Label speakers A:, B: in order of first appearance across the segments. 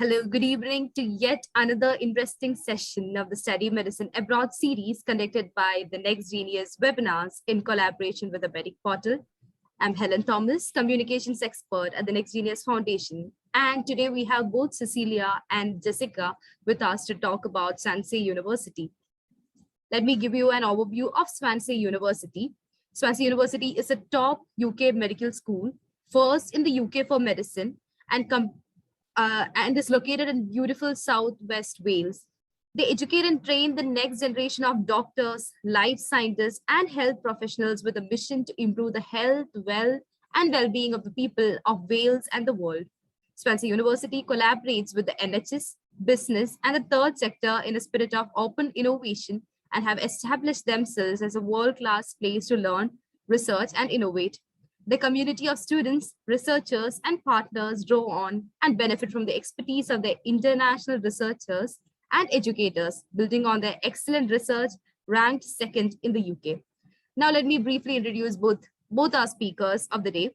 A: Hello, good evening to yet another interesting session of the Study Medicine Abroad series conducted by the Next Genius webinars in collaboration with the Medic Portal. I'm Helen Thomas, communications expert at the Next Genius Foundation. And today we have both Cecilia and Jessica with us to talk about Swansea University. Let me give you an overview of Swansea University. Swansea University is a top UK medical school, first in the UK for medicine, and is located in beautiful southwest Wales. They educate and train the next generation of doctors, life scientists, and health professionals with a mission to improve the health, and well-being of the people of Wales and the world. Swansea University collaborates with the NHS, business, and the third sector in a spirit of open innovation and have established themselves as a world-class place to learn, research, and innovate. The community of students, researchers, and partners draw on and benefit from the expertise of their international researchers and educators, building on their excellent research ranked second in the UK. Now, let me briefly introduce both our speakers of the day.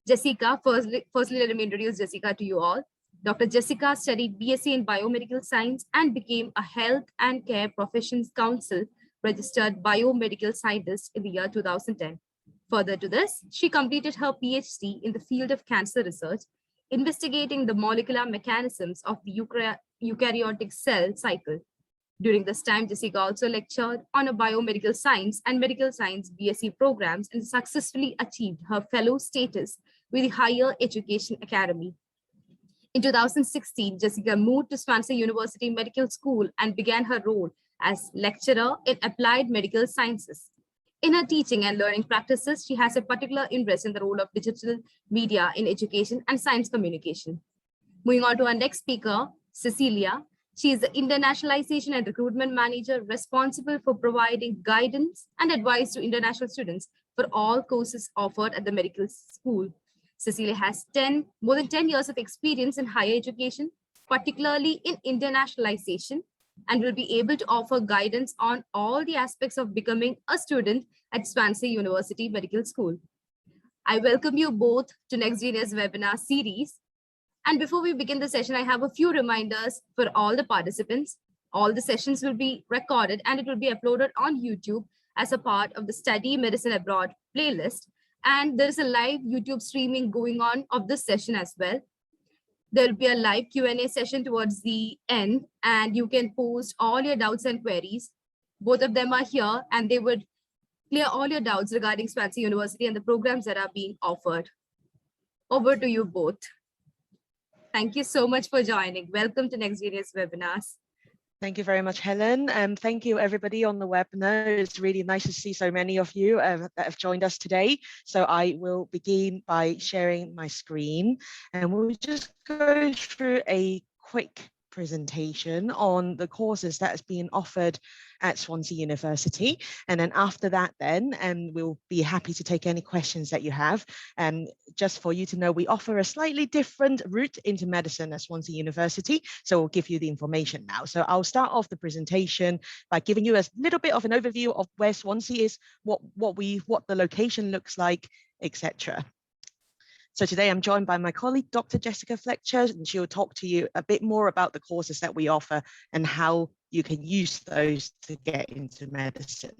A: Jessica, firstly, let me introduce Jessica to you all. Dr. Jessica studied BSc in Biomedical Science and became a Health and Care Professions Council registered biomedical scientist in the year 2010. Further to this, she completed her PhD in the field of cancer research, investigating the molecular mechanisms of the eukaryotic cell cycle. During this time, Jessica also lectured on a biomedical science and medical science BSc programs and successfully achieved her fellow status with the Higher Education Academy. In 2016, Jessica moved to Swansea University Medical School and began her role as lecturer in applied medical sciences. In her teaching and learning practices, she has a particular interest in the role of digital media in education and science communication. Moving on to our next speaker, Cecilia. She is the Internationalization and Recruitment Manager responsible for providing guidance and advice to international students for all courses offered at the medical school. Cecilia has more than 10 years of experience in higher education, particularly in internationalization, and will be able to offer guidance on all the aspects of becoming a student at Swansea University Medical School. I welcome you both to Next Genius webinar series. And before we begin the session, I have a few reminders for all the participants. All the sessions will be recorded and it will be uploaded on YouTube as a part of the Study Medicine Abroad playlist. And there is a live YouTube streaming going on of this session as well. There will be a live Q&A session towards the end, and you can post all your doubts and queries. Both of them are here, and they would clear all your doubts regarding Swansea University and the programs that are being offered. Over to you both. Thank you so much for joining. Welcome to Next Genius webinars.
B: Thank you very much, Helen. Thank you, everybody on the webinar. It's really nice to see so many of you that have joined us today. So I will begin by sharing my screen, and we'll just go through a quick presentation on the courses that is being offered at Swansea University. And then after that, we'll be happy to take any questions that you have. And just for you to know, we offer a slightly different route into medicine at Swansea University. So we'll give you the information now. So I'll start off the presentation by giving you a little bit of an overview of where Swansea is, what the location looks like, etc. So today I'm joined by my colleague, Dr. Jessica Fletcher, and she'll talk to you a bit more about the courses that we offer and how you can use those to get into medicine.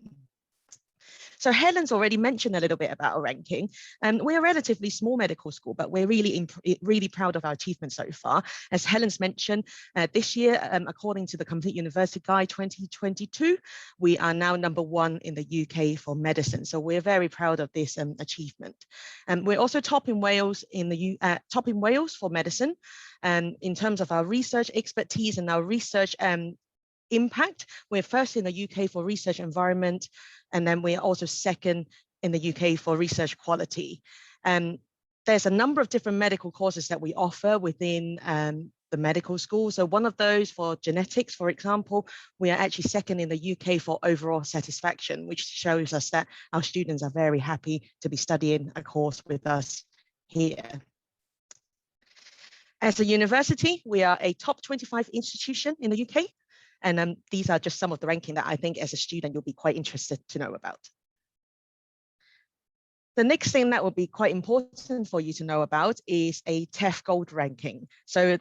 B: So Helen's already mentioned a little bit about our ranking. We're a relatively small medical school, but we're really proud of our achievements so far. As Helen's mentioned, this year, according to the Complete University Guide 2022, we are now #1 in the UK for medicine. So we're very proud of this achievement. We're also top in Wales for medicine. In terms of our research expertise and our research impact, we're first in the UK for research environment, and then we're also second in the UK for research quality. There's a number of different medical courses that we offer within the medical school. So one of those for genetics, for example, we are actually second in the UK for overall satisfaction, which shows us that our students are very happy to be studying a course with us here. As a university, we are a top 25 institution in the UK. And these are just some of the ranking that I think as a student, you'll be quite interested to know about. The next thing that would be quite important for you to know about is a TEF Gold ranking. So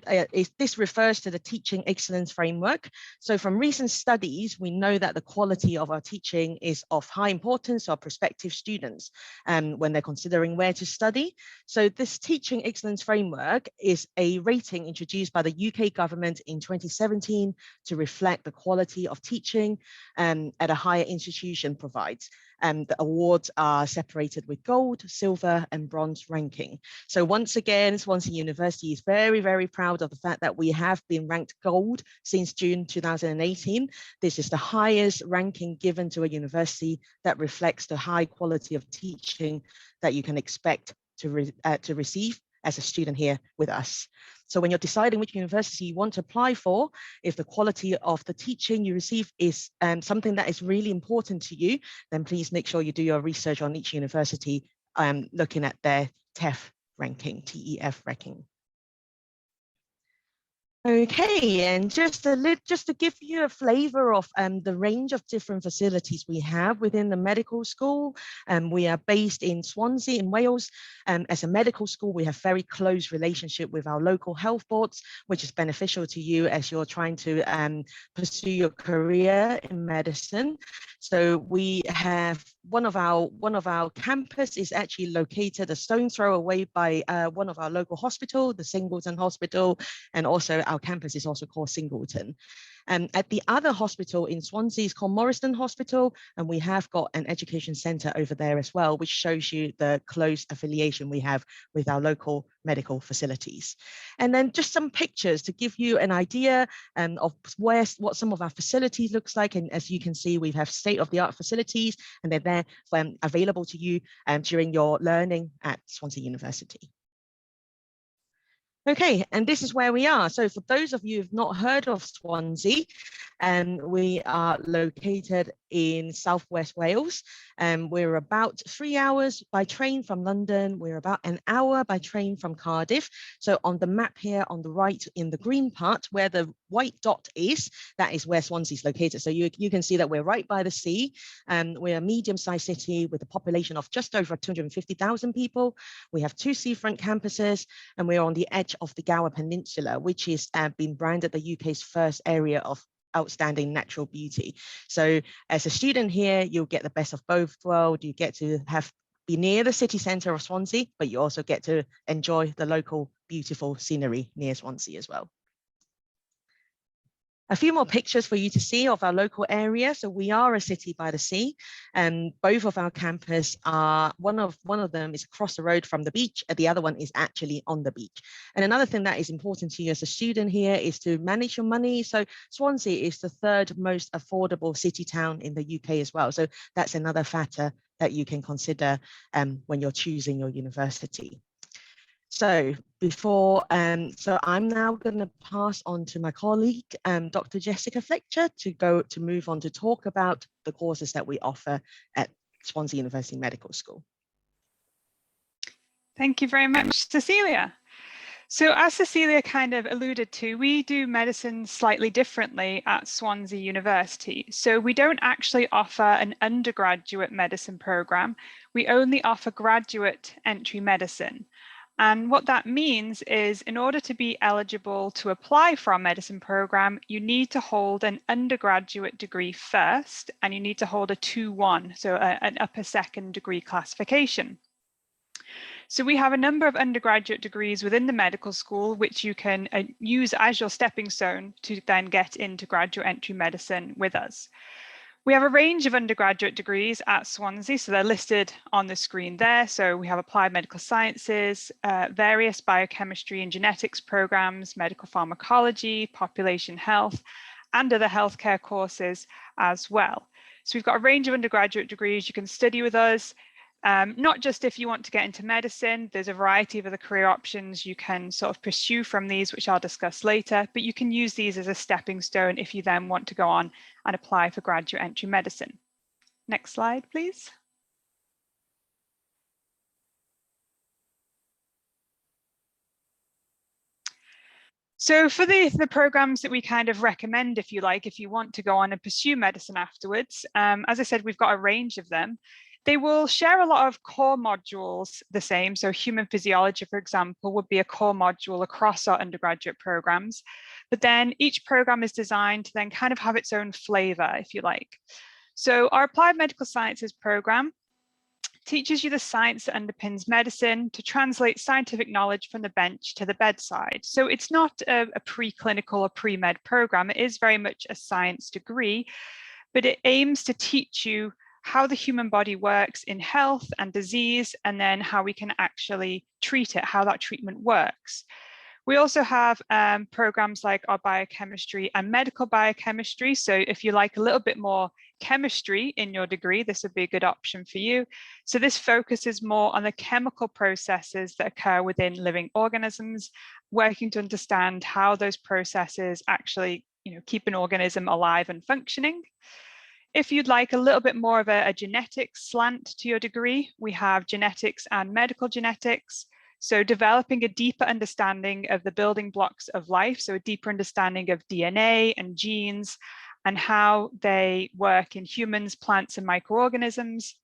B: this refers to the Teaching Excellence Framework. So from recent studies, we know that the quality of our teaching is of high importance to our prospective students when they're considering where to study. So this Teaching Excellence Framework is a rating introduced by the UK government in 2017 to reflect the quality of teaching at a higher institution provides. The awards are separated with gold, silver, and bronze ranking. So once again, Swansea University is very, very proud of the fact that we have been ranked gold since June 2018. This is the highest ranking given to a university that reflects the high quality of teaching that you can expect to receive as a student here with us. So when you're deciding which university you want to apply for, if the quality of the teaching you receive is something that is really important to you, then please make sure you do your research on each university, looking at their TEF ranking, TEF ranking. Okay, and just to give you a flavor of the range of different facilities we have within the medical school. We are based in Swansea in Wales. As a medical school, we have very close relationship with our local health boards, which is beneficial to you as you're trying to pursue your career in medicine. So we have one of our campus is actually located a stone's throw away by one of our local hospital, the Singleton Hospital, and also our campus is also called Singleton. At the other hospital in Swansea is called Morriston Hospital, and we have got an education centre over there as well, which shows you the close affiliation we have with our local medical facilities. And then just some pictures to give you an idea of what some of our facilities looks like. And as you can see, we have state-of-the-art facilities, and they're there available to you during your learning at Swansea University. Okay, and this is where we are. So for those of you who've not heard of Swansea, we are located in Southwest Wales. We're about 3 hours by train from London. We're about an hour by train from Cardiff. So on the map here on the right in the green part where the white dot is, that is where Swansea is located. So you can see that we're right by the sea. We're a medium-sized city with a population of just over 250,000 people. We have 2 seafront campuses, and we're on the edge of the Gower Peninsula, which is been branded the UK's first area of outstanding natural beauty. So as a student here, you'll get the best of both worlds. You get to be near the city centre of Swansea, but you also get to enjoy the local beautiful scenery near Swansea as well. A few more pictures for you to see of our local area. So we are a city by the sea, and both of our campus are, one of them is across the road from the beach, and the other one is actually on the beach. And another thing that is important to you as a student here is to manage your money. So Swansea is the 3rd most affordable city town in the UK as well. So that's another factor that you can consider when you're choosing your university. So so I'm now going to pass on to my colleague, Dr. Jessica Fletcher, to move on to talk about the courses that we offer at Swansea University Medical School.
C: Thank you very much, Cecilia. So as Cecilia kind of alluded to, we do medicine slightly differently at Swansea University. So we don't actually offer an undergraduate medicine program. We only offer graduate entry medicine. And what that means is, in order to be eligible to apply for our medicine program, you need to hold an undergraduate degree first, and you need to hold a 2-1, so an upper second degree classification. So we have a number of undergraduate degrees within the medical school, which you can use as your stepping stone to then get into graduate entry medicine with us. We have a range of undergraduate degrees at Swansea, so they're listed on the screen there. So we have applied medical sciences, various biochemistry and genetics programs, medical pharmacology, population health, and other healthcare courses as well. So we've got a range of undergraduate degrees you can study with us. Not just if you want to get into medicine, there's a variety of other career options you can sort of pursue from these, which I'll discuss later, but you can use these as a stepping stone if you then want to go on and apply for graduate entry medicine. Next slide, please. So for the programs that we kind of recommend, if you like, if you want to go on and pursue medicine afterwards, as I said, we've got a range of them. They will share a lot of core modules the same. So human physiology, for example, would be a core module across our undergraduate programs. But then each program is designed to then kind of have its own flavor, if you like. So our Applied Medical Sciences program teaches you the science that underpins medicine to translate scientific knowledge from the bench to the bedside. So it's not a preclinical or pre-med program. It is very much a science degree, but it aims to teach you how the human body works in health and disease, and then how we can actually treat it, how that treatment works. We also have programs like our biochemistry and medical biochemistry. So if you like a little bit more chemistry in your degree, this would be a good option for you. So this focuses more on the chemical processes that occur within living organisms, working to understand how those processes actually, keep an organism alive and functioning. If you'd like a little bit more of a genetics slant to your degree, we have genetics and medical genetics. So developing a deeper understanding of the building blocks of life, so a deeper understanding of DNA and genes and how they work in humans, plants, and microorganisms.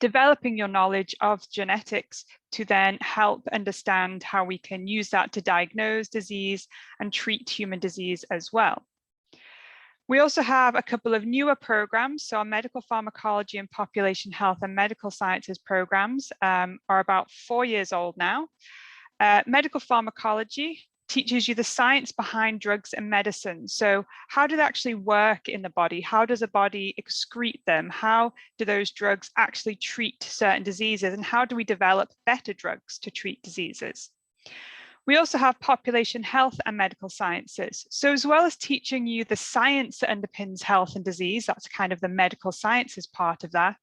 C: Developing your knowledge of genetics to then help understand how we can use that to diagnose disease and treat human disease as well. We also have a couple of newer programs. So our medical pharmacology and population health and medical sciences programs are about 4 years old now. Medical pharmacology teaches you the science behind drugs and medicine. So how do they actually work in the body? How does the body excrete them? How do those drugs actually treat certain diseases? And how do we develop better drugs to treat diseases? We also have population health and medical sciences. So as well as teaching you the science that underpins health and disease, that's kind of the medical sciences part of that,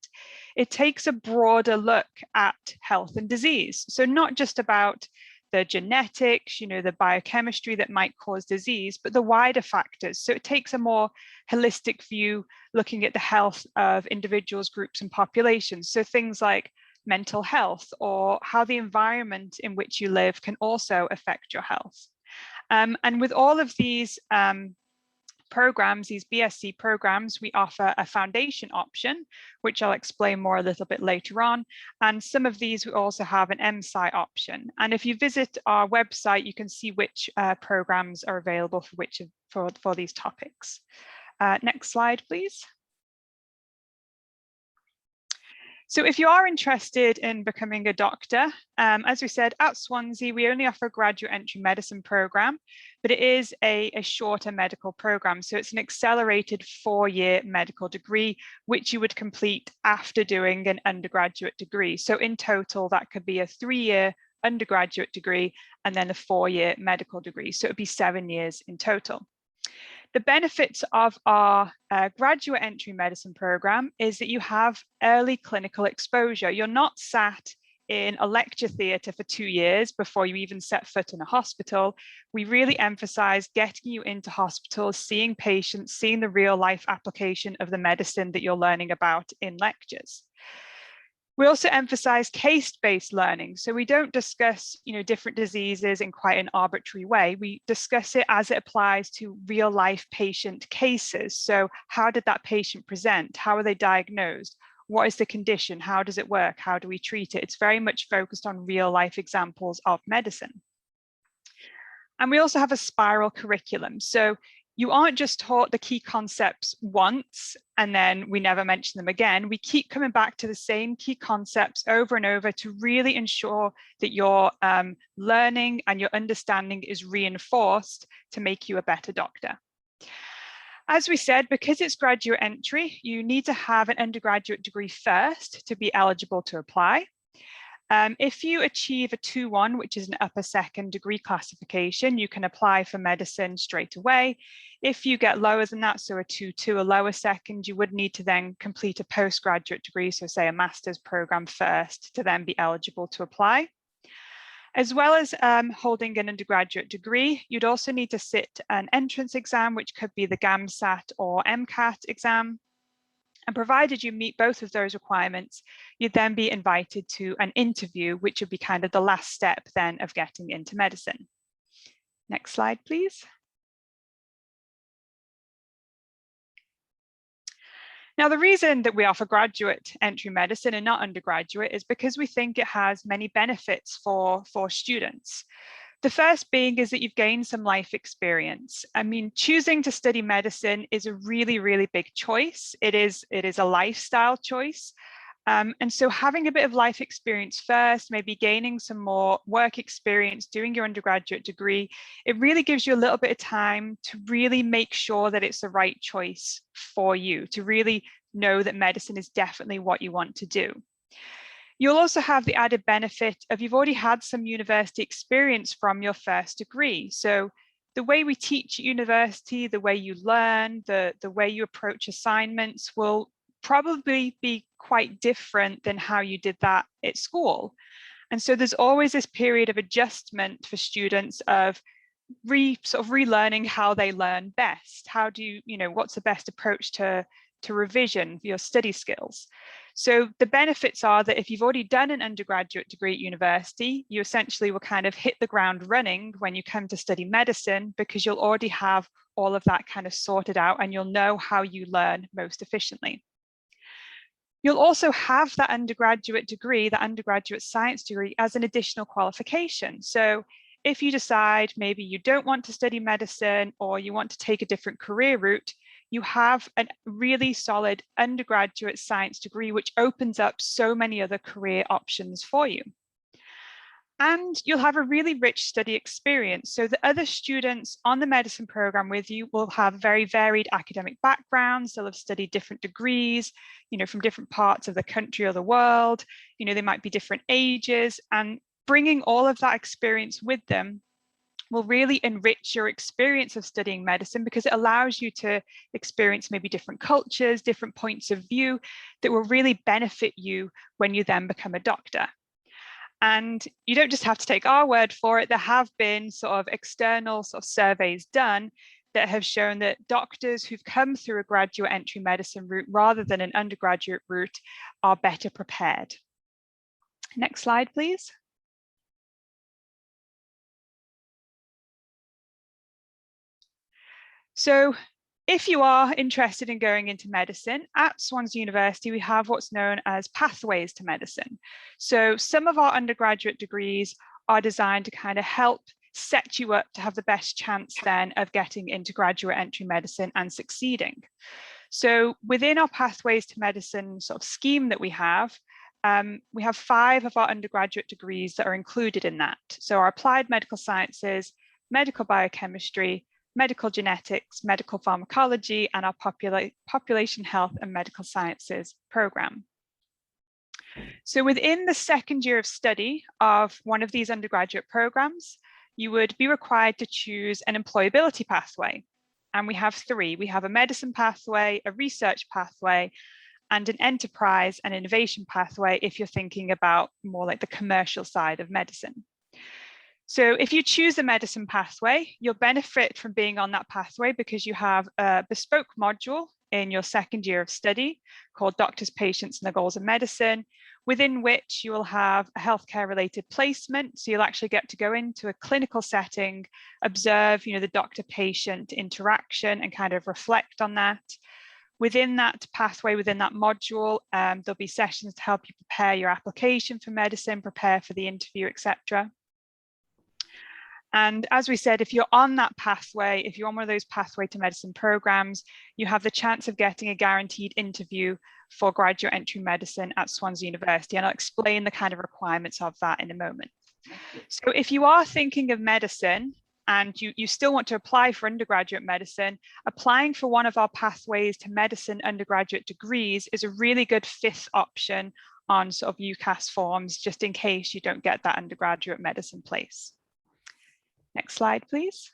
C: it takes a broader look at health and disease. So not just about the genetics, the biochemistry that might cause disease, but the wider factors. So it takes a more holistic view, looking at the health of individuals, groups, and populations. So things like mental health or how the environment in which you live can also affect your health. And with all of these programs, these BSc programs, we offer a foundation option, which I'll explain more a little bit later on. And some of these we also have an MSci option. And if you visit our website, you can see which programs are available for these topics. Next slide, please. So if you are interested in becoming a doctor, as we said, at Swansea, we only offer a graduate entry medicine program, but it is a shorter medical program. So it's an accelerated 4-year medical degree, which you would complete after doing an undergraduate degree. So in total, that could be a 3-year undergraduate degree and then a 4-year medical degree. So it'd be 7 years in total. The benefits of our graduate entry medicine program is that you have early clinical exposure. You're not sat in a lecture theatre for 2 years before you even set foot in a hospital. We really emphasize getting you into hospitals, seeing patients, seeing the real life application of the medicine that you're learning about in lectures. We also emphasize case-based learning. So we don't discuss, different diseases in quite an arbitrary way. We discuss it as it applies to real life patient cases. So how did that patient present? How are they diagnosed? What is the condition? How does it work? How do we treat it? It's very much focused on real life examples of medicine. And we also have a spiral curriculum. So you aren't just taught the key concepts once and then we never mention them again. We keep coming back to the same key concepts over and over to really ensure that your learning and your understanding is reinforced to make you a better doctor. As we said, because it's graduate entry, you need to have an undergraduate degree first to be eligible to apply. If you achieve a 2-1, which is an upper second degree classification, you can apply for medicine straight away. If you get lower than that, so a 2-2, a lower second, you would need to then complete a postgraduate degree, so say a master's program first to then be eligible to apply. As well as holding an undergraduate degree, you'd also need to sit an entrance exam, which could be the GAMSAT or MCAT exam. And provided you meet both of those requirements, you'd then be invited to an interview, which would be kind of the last step then of getting into medicine. Next slide, please. Now, the reason that we offer graduate entry medicine and not undergraduate is because we think it has many benefits for students. The first being is that you've gained some life experience. I mean, choosing to study medicine is a really, really big choice. It is a lifestyle choice. And so having a bit of life experience first, maybe gaining some more work experience, doing your undergraduate degree, it really gives you a little bit of time to really make sure that it's the right choice for you, to really know that medicine is definitely what you want to do. You'll also have the added benefit of you've already had some university experience from your first degree. So the way we teach at university, the way you learn, the way you approach assignments will probably be quite different than how you did that at school. And so there's always this period of adjustment for students of relearning how they learn best. How do you, what's the best approach to revision for your study skills? So the benefits are that if you've already done an undergraduate degree at university, you essentially will kind of hit the ground running when you come to study medicine, because you'll already have all of that kind of sorted out and you'll know how you learn most efficiently. You'll also have that undergraduate degree, that undergraduate science degree, as an additional qualification. So if you decide maybe you don't want to study medicine or you want to take a different career route, you have a really solid undergraduate science degree, which opens up so many other career options for you. And you'll have a really rich study experience. So the other students on the medicine program with you will have very varied academic backgrounds. They'll have studied different degrees, from different parts of the country or the world. They might be different ages, and bringing all of that experience with them will really enrich your experience of studying medicine, because it allows you to experience maybe different cultures, different points of view that will really benefit you when you then become a doctor. And you don't just have to take our word for it. There have been sort of external surveys done that have shown that doctors who've come through a graduate entry medicine route rather than an undergraduate route are better prepared. Next slide, please. So if you are interested in going into medicine, at Swansea University, we have what's known as pathways to medicine. So some of our undergraduate degrees are designed to kind of help set you up to have the best chance then of getting into graduate entry medicine and succeeding. So within our pathways to medicine scheme that we have 5 of our undergraduate degrees that are included in that. So our applied medical sciences, medical biochemistry, medical genetics, medical pharmacology, and our population health and medical sciences program. So within the second year of study of one of these undergraduate programs, you would be required to choose an employability pathway. And we have 3. We have a medicine pathway, a research pathway, and an enterprise and innovation pathway if you're thinking about more like the commercial side of medicine. So if you choose a medicine pathway, you'll benefit from being on that pathway because you have a bespoke module in your second year of study called Doctors, Patients and the Goals of Medicine, within which you will have a healthcare related placement. So you'll actually get to go into a clinical setting, observe, the doctor-patient interaction and kind of reflect on that. Within that pathway, within that module, there'll be sessions to help you prepare your application for medicine, prepare for the interview, etc. And as we said, if you're on that pathway, if you're on one of those pathway to medicine programs, you have the chance of getting a guaranteed interview for graduate entry medicine at Swansea University. And I'll explain the kind of requirements of that in a moment. So if you are thinking of medicine and you still want to apply for undergraduate medicine, applying for one of our pathways to medicine undergraduate degrees is a really good 5th option on UCAS forms, just in case you don't get that undergraduate medicine place. Next slide, please.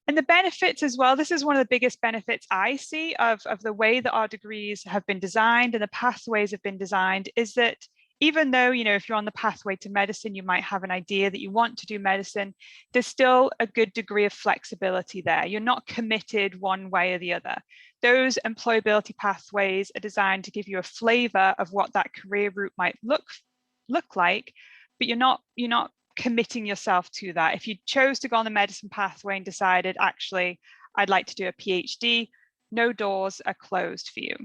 C: And the benefits as well, this is one of the biggest benefits I see of the way that our degrees have been designed and the pathways have been designed, is that even though, if you're on the pathway to medicine, you might have an idea that you want to do medicine, there's still a good degree of flexibility there. You're not committed one way or the other. Those employability pathways are designed to give you a flavor of what that career route might look like, but you're not committing yourself to that. If you chose to go on the medicine pathway and decided, actually, I'd like to do a PhD, no doors are closed for you.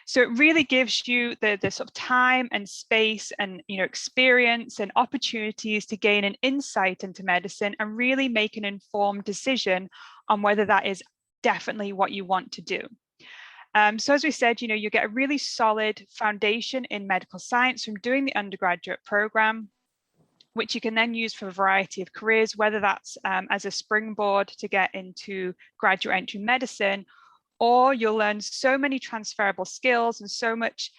C: So it really gives you the sort of time and space and experience and opportunities to gain an insight into medicine and really make an informed decision on whether that is definitely what you want to do. So as we said, you get a really solid foundation in medical science from doing the undergraduate program, which you can then use for a variety of careers, whether that's as a springboard to get into graduate entry medicine, or you'll learn so many transferable skills and so much,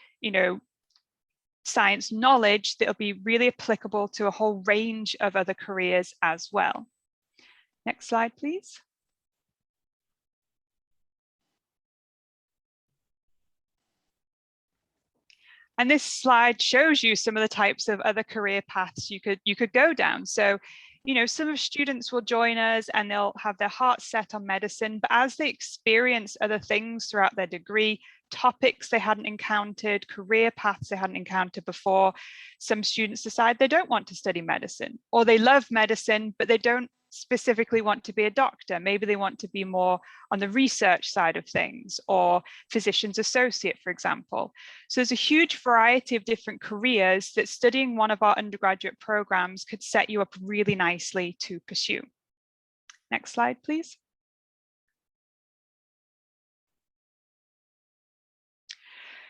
C: science knowledge that will be really applicable to a whole range of other careers as well. Next slide, please. And this slide shows you some of the types of other career paths you could go down. So, some of students will join us and they'll have their heart set on medicine, but as they experience other things throughout their degree, topics they hadn't encountered, career paths they hadn't encountered before, some students decide they don't want to study medicine, or they love medicine, but they don't specifically want to be a doctor. Maybe they want to be more on the research side of things, or physician's associate, for example. So there's a huge variety of different careers that studying one of our undergraduate programs could set you up really nicely to pursue. Next slide, please.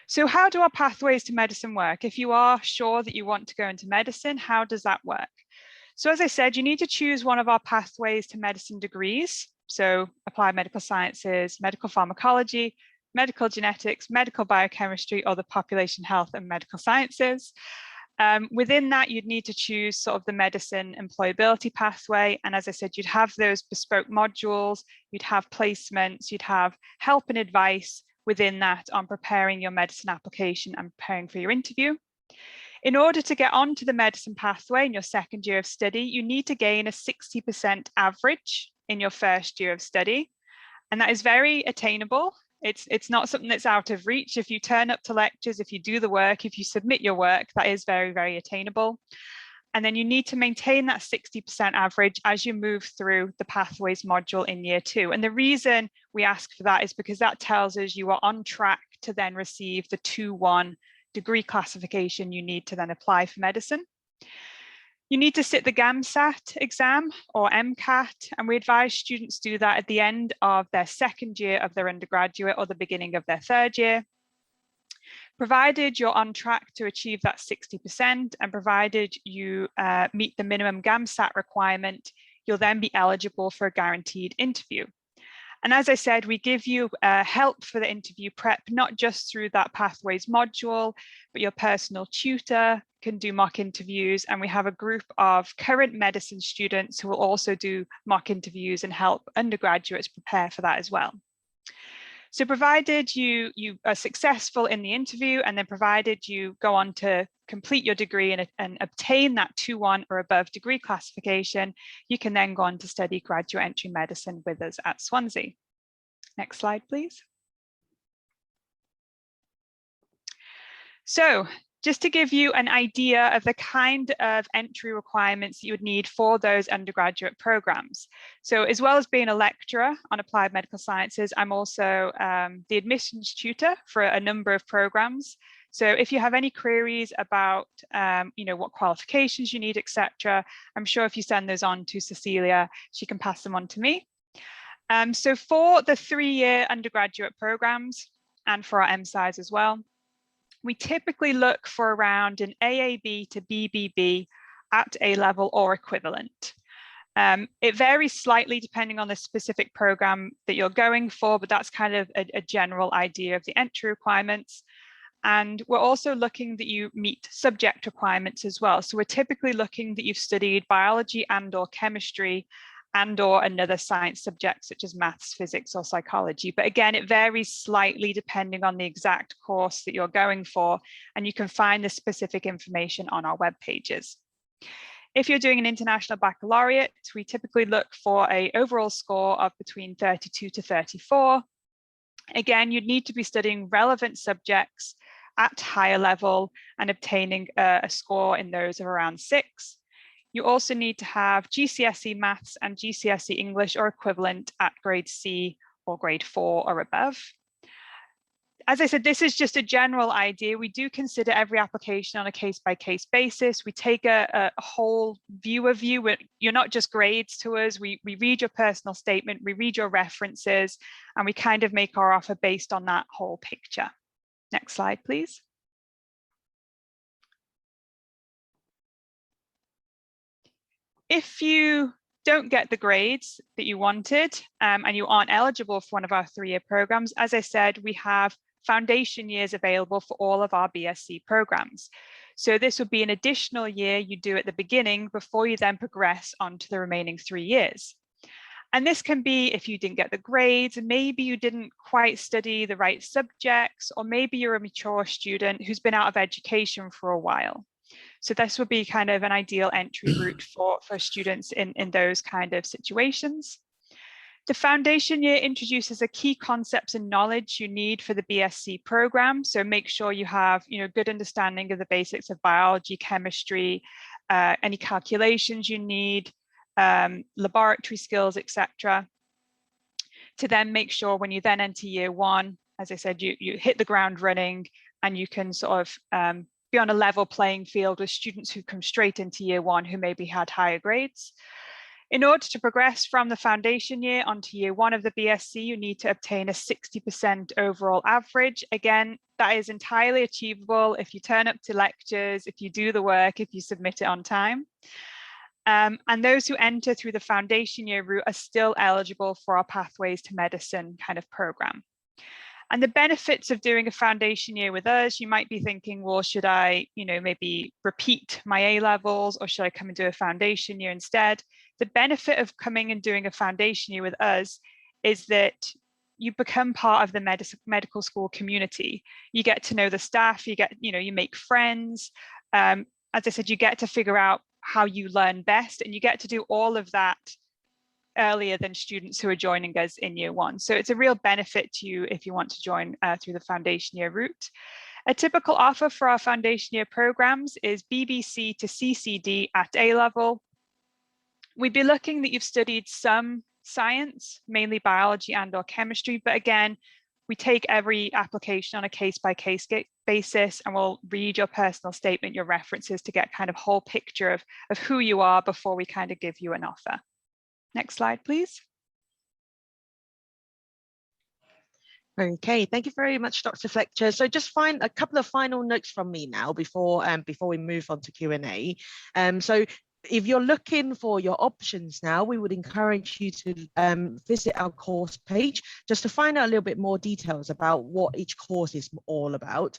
C: So how do our pathways to medicine work? If you are sure that you want to go into medicine, how does that work? So as I said, you need to choose one of our pathways to medicine degrees. So applied medical sciences, medical pharmacology, medical genetics, medical biochemistry, or the population health and medical sciences. Within that, you'd need to choose sort of the medicine employability pathway. And as I said, you'd have those bespoke modules, you'd have placements, you'd have help and advice within that on preparing your medicine application and preparing for your interview. In order to get onto the medicine pathway in your second year of study, you need to gain a 60% average in your first year of study. And that is very attainable. It's not something that's out of reach. If you turn up to lectures, if you do the work, if you submit your work, that is very, very attainable. And then you need to maintain that 60% average as you move through the pathways module in year 2. And the reason we ask for that is because that tells us you are on track to then receive the 2-1 degree classification you need to then apply for medicine. You need to sit the GAMSAT exam or MCAT, and we advise students do that at the end of their second year of their undergraduate or the beginning of their third year. Provided you're on track to achieve that 60% and provided you meet the minimum GAMSAT requirement, you'll then be eligible for a guaranteed interview. And as I said, we give you help for the interview prep, not just through that pathways module, but your personal tutor can do mock interviews. And we have a group of current medicine students who will also do mock interviews and help undergraduates prepare for that as well. So provided you are successful in the interview, and then provided you go on to complete your degree and obtain that 2-1 or above degree classification, you can then go on to study graduate entry medicine with us at Swansea. Next slide, please. So just to give you an idea of the kind of entry requirements that you would need for those undergraduate programs. So as well as being a lecturer on applied medical sciences, I'm also the admissions tutor for a number of programs. So if you have any queries about what qualifications you need, etc., I'm sure if you send those on to Cecilia, she can pass them on to me. So for the 3-year undergraduate programs and for our MScis as well, we typically look for around an AAB to BBB at A level or equivalent. It varies slightly depending on the specific program that you're going for, but that's kind of a general idea of the entry requirements. And we're also looking that you meet subject requirements as well. So we're typically looking that you've studied biology and/or chemistry and/or another science subject such as maths, physics, or psychology. But again, it varies slightly depending on the exact course that you're going for, and you can find the specific information on our web pages. If you're doing an international baccalaureate, we typically look for an overall score of between 32 to 34. Again, you'd need to be studying relevant subjects at higher level and obtaining a score in those of around 6. You also need to have GCSE Maths and GCSE English or equivalent at grade C or grade 4 or above. As I said, this is just a general idea. We do consider every application on a case-by-case basis. We take a whole view of you. You're not just grades to us. We read your personal statement, we read your references, and we kind of make our offer based on that whole picture. Next slide, please. If you don't get the grades that you wanted and you aren't eligible for one of our 3-year programs, as I said, we have foundation years available for all of our BSc programs. So this would be an additional year you do at the beginning before you then progress on to the remaining 3 years. And this can be if you didn't get the grades, maybe you didn't quite study the right subjects, or maybe you're a mature student who's been out of education for a while. So this would be kind of an ideal entry route for students in those kind of situations. The foundation year introduces the key concepts and knowledge you need for the BSc program. So make sure you have good understanding of the basics of biology, chemistry, any calculations you need, laboratory skills, etc. To then make sure when you then enter year 1, as I said, you hit the ground running and you can sort of be on a level playing field with students who come straight into year 1 who maybe had higher grades. In order to progress from the foundation year onto year 1 of the BSc, you need to obtain a 60% overall average. Again, that is entirely achievable if you turn up to lectures, if you do the work, if you submit it on time. And those who enter through the foundation year route are still eligible for our Pathways to Medicine kind of program. And the benefits of doing a foundation year with us, you might be thinking, well, should I, maybe repeat my A-levels, or should I come and do a foundation year instead? The benefit of coming and doing a foundation year with us is that you become part of the medical school community. You get to know the staff, you make friends. As I said, you get to figure out how you learn best, and you get to do all of that earlier than students who are joining us in year 1. So it's a real benefit to you if you want to join through the foundation year route. A typical offer for our foundation year programs is BBC to CCD at A level. We'd be looking that you've studied some science, mainly biology and or chemistry, but again, we take every application on a case-by-case basis, and we'll read your personal statement, your references, to get kind of whole picture of who you are before we kind of give you an offer. Next slide, please.
B: Okay, thank you very much, Dr. Fletcher. So just find a couple of final notes from me now before we move on to Q&A. So if you're looking for your options now, we would encourage you to visit our course page just to find out a little bit more details about what each course is all about.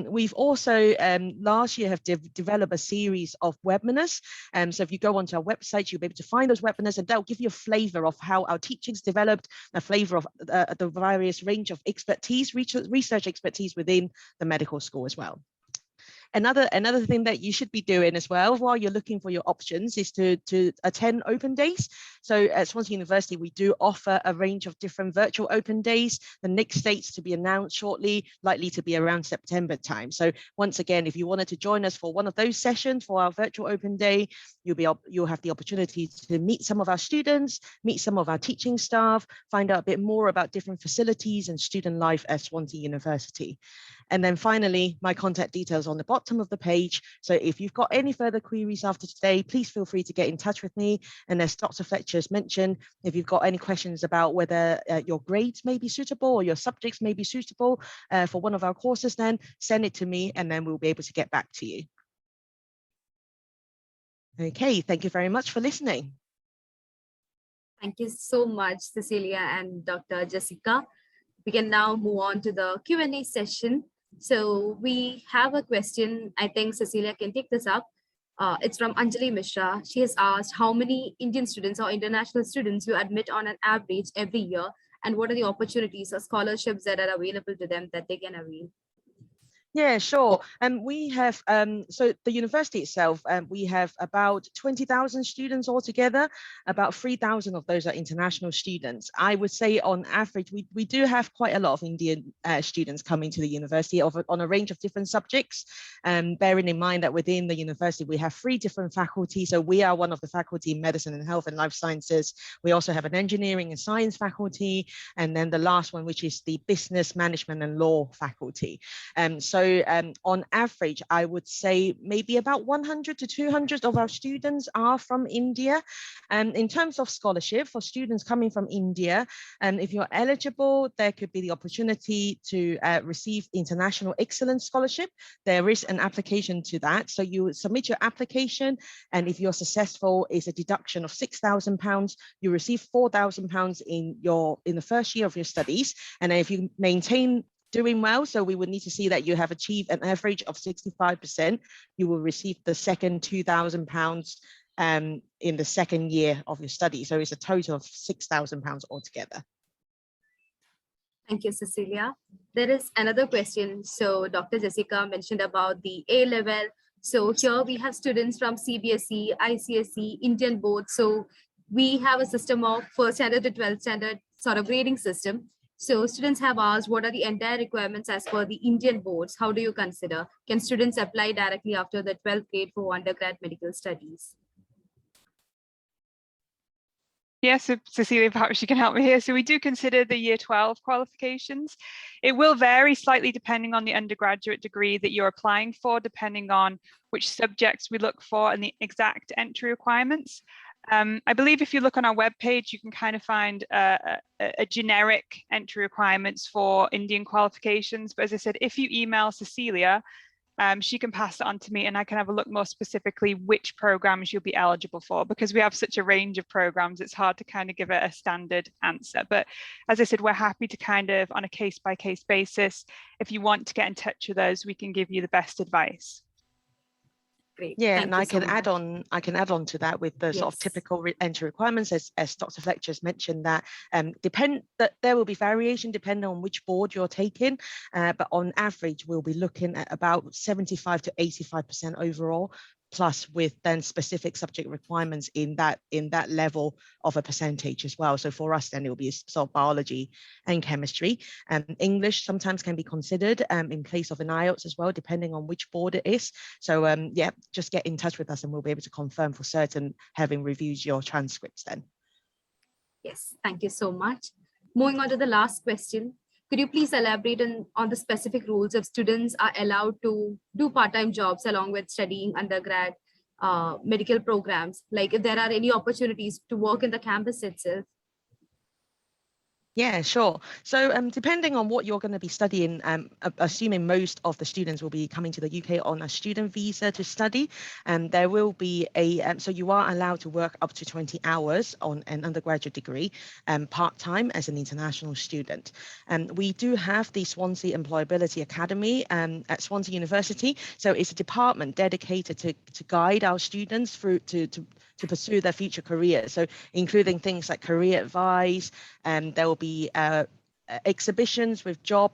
B: We've also last year have developed a series of webinars. So if you go onto our website, you'll be able to find those webinars, and that'll give you a flavour of how our teaching's developed, a flavour of the various range of expertise, research expertise within the medical school as well. Another thing that you should be doing as well while you're looking for your options is to attend open days. So at Swansea University, we do offer a range of different virtual open days. The next dates to be announced shortly, likely to be around September time. So once again, if you wanted to join us for one of those sessions for our virtual open day, you'll have the opportunity to meet some of our students, meet some of our teaching staff, find out a bit more about different facilities and student life at Swansea University. And then finally, my contact details on the bottom of the page. So if you've got any further queries after today, please feel free to get in touch with me. And as Dr. Fletcher's mentioned, if you've got any questions about whether your grades may be suitable or your subjects may be suitable for one of our courses, then send it to me and then we'll be able to get back to you. Okay, thank you very much for listening.
A: Thank you so much, Cecilia and Dr. Jessica. We can now move on to the Q&A session. So we have a question. I think Cecilia can take this up. It's from Anjali Mishra. She has asked how many Indian students or international students you admit on an average every year, and what are the opportunities or scholarships that are available to them that they can avail?
B: Yeah, sure. We have, so the university itself, we have about 20,000 students altogether. About 3,000 of those are international students. I would say on average, we do have quite a lot of Indian students coming to the university on a range of different subjects. Bearing in mind that within the university, we have 3 different faculties. So we are one of the faculty in medicine and health and life sciences. We also have an engineering and science faculty. And then the last one, which is the business management and law faculty. So on average, I would say maybe about 100 to 200 of our students are from India. In terms of scholarship for students coming from India, if you're eligible, there could be the opportunity to receive International Excellence Scholarship. There is an application to that. So you submit your application, and if you're successful, it's a deduction of £6,000. You receive £4,000 in the first year of your studies. And if you maintain doing well, so we would need to see that you have achieved an average of 65%, you will receive the second £2,000 in the second year of your study. So it's a total of £6,000 altogether.
A: Thank you, Cecilia. There is another question. So Dr. Jessica mentioned about the A level. So here we have students from CBSE, ICSE, Indian board. So we have a system of first standard to 12th standard sort of grading system. So students have asked, what are the entire requirements as per the Indian boards? How do you consider? Can students apply directly after the 12th grade for undergrad medical studies?
C: Yes, so Cecilia, perhaps you can help me here. So we do consider the year 12 qualifications. It will vary slightly depending on the undergraduate degree that you're applying for, depending on which subjects we look for and the exact entry requirements. I believe if you look on our webpage, you can kind of find a generic entry requirements for Indian qualifications. But as I said, if you email Cecilia, she can pass it on to me and I can have a look more specifically which programs you'll be eligible for, because we have such a range of programs, it's hard to kind of give it a standard answer. But as I said, we're happy to kind of on a case-by-case basis, if you want to get in touch with us, we can give you the best advice.
A: Great.
B: Yeah,
A: Thank
B: and
A: you
B: I can
A: so
B: add
A: much.
B: on. I can add on to that with the sort of typical entry requirements, as Dr. Fletcher's mentioned that that there will be variation depending on which board you're taking, but on average we'll be looking at about 75 to 85% overall, plus with then specific subject requirements in that level of a percentage as well. So for us, then it will be sort of biology and chemistry. English sometimes can be considered in place of an IELTS as well, depending on which board it is. So yeah, just get in touch with us and we'll be able to confirm for certain, having reviewed your transcripts then.
A: Yes, thank you so much. Moving on to the last question. Could you please elaborate on the specific rules if students are allowed to do part-time jobs along with studying undergrad medical programs? Like if there are any opportunities to work in the campus itself?
B: Yeah, sure. So depending on what you're going to be studying, assuming most of the students will be coming to the UK on a student visa to study, there will be so you are allowed to work up to 20 hours on an undergraduate degree part-time as an international student. We do have the Swansea Employability Academy at Swansea University. So it's a department dedicated to guide our students through to pursue their future careers. So including things like career advice, and there will be exhibitions with job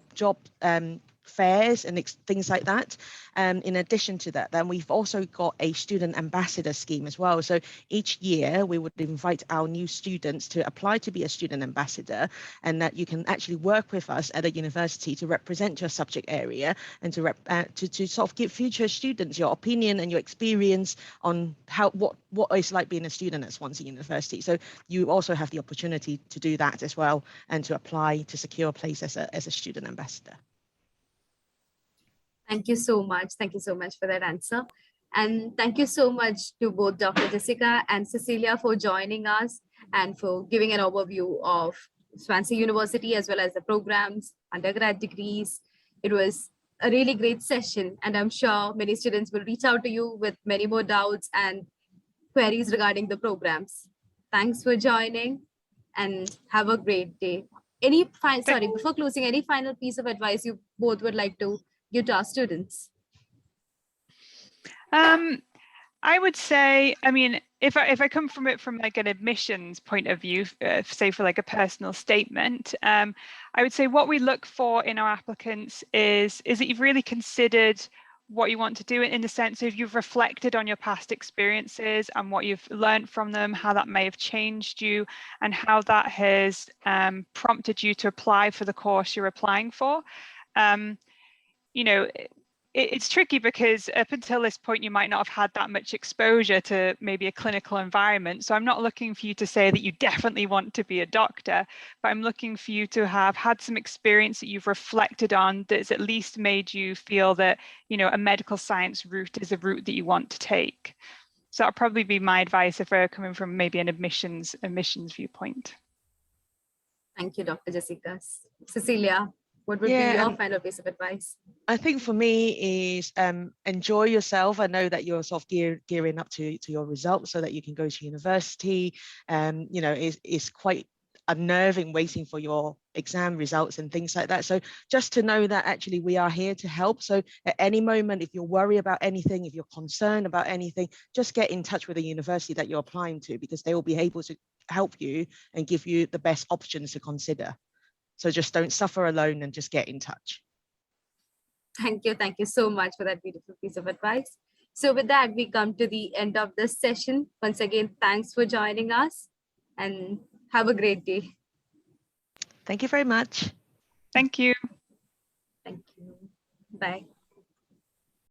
B: fairs and things like that. In addition to that, then we've also got a student ambassador scheme as well. So each year we would invite our new students to apply to be a student ambassador, and that you can actually work with us at a university to represent your subject area and to sort of give future students your opinion and your experience on what it's like being a student at Swansea University. So you also have the opportunity to do that as well and to apply to secure a place as a student ambassador.
A: Thank you so much. Thank you so much for that answer. And thank you so much to both Dr. Jessica and Cecilia for joining us and for giving an overview of Swansea University as well as the programs, undergrad degrees. It was a really great session, and I'm sure many students will reach out to you with many more doubts and queries regarding the programs. Thanks for joining and have a great day. Before closing, any final piece of advice you both would like to give to our students?
C: I would say, I mean, if I come from it from like an admissions point of view, say for like a personal statement, I would say what we look for in our applicants is that you've really considered what you want to do in the sense of you've reflected on your past experiences and what you've learned from them, how that may have changed you, and how that has prompted you to apply for the course you're applying for. You know, it's tricky because up until this point, you might not have had that much exposure to maybe a clinical environment. So I'm not looking for you to say that you definitely want to be a doctor, but I'm looking for you to have had some experience that you've reflected on that's at least made you feel that, you know, a medical science route is a route that you want to take. So that'll probably be my advice if we're coming from maybe an admissions viewpoint.
A: Thank you, Dr. Jessica. Cecilia, what would be your final piece of advice?
B: I think for me is enjoy yourself. I know that you're sort of gearing up to your results so that you can go to university. You know, it's quite unnerving waiting for your exam results and things like that. So just to know that actually we are here to help. So at any moment, if you're worried about anything, if you're concerned about anything, just get in touch with the university that you're applying to, because they will be able to help you and give you the best options to consider. So just don't suffer alone and just get in touch.
A: Thank you so much for that beautiful piece of advice. So with that, we come to the end of this session. Once again, thanks for joining us and have a great day.
B: Thank you very much.
C: Thank you.
A: Thank you. Bye.